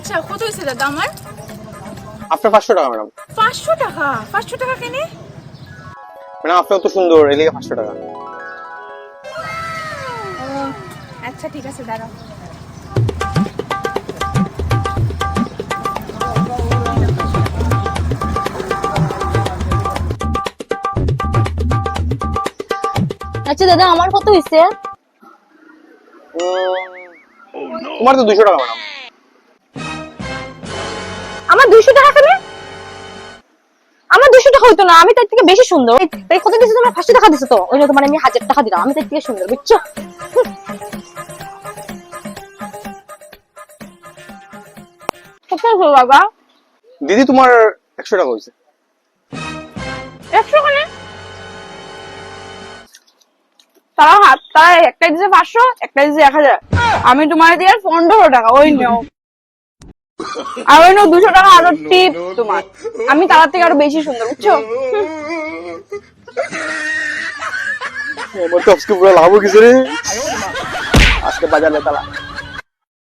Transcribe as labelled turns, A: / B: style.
A: আচ্ছা কত হয়েছে দাদা আমার?
B: আপনার 500 টাকা ম্যাডাম।
A: 500 টাকা? 500 টাকা কেনে?
B: ম্যাডাম আপনি তো সুন্দর, এই লিগে 500 টাকা।
A: ও আচ্ছা ঠিক আছে দাঁড়াও।
C: আচ্ছা দাদা আমার কত হয়েছে?
B: তোমার তো 200 টাকা ম্যাডাম।
C: আমার 200 টাকা কেন? আমার 200 টাকা হইতো না, আমি তার থেকে বেশি সুন্দর। তাই কত দিছো তোমার? 500 টাকা দিছো তো, ওই জন্য তোমার আমি 1000 টাকা দিলাম। আমি তার থেকে সুন্দর, বুঝছো? কত হলো বাবা?
B: দিদি তোমার 100 টাকা হয়েছে।
C: 100 কেন? তারা একটা দিছে 500, একটা দিছে 1000। আমি তোমার দিয়ে 15 টাকা ওই নাও। আর ওই নাও 200 টাকা আরো টিপ তোমার। আমি তার থেকে আরো বেশি সুন্দর, বুঝছো?
B: আমার তো আজকে পুরো লাভ হয়ে গেছে রে। আজকে বাজারে তালা।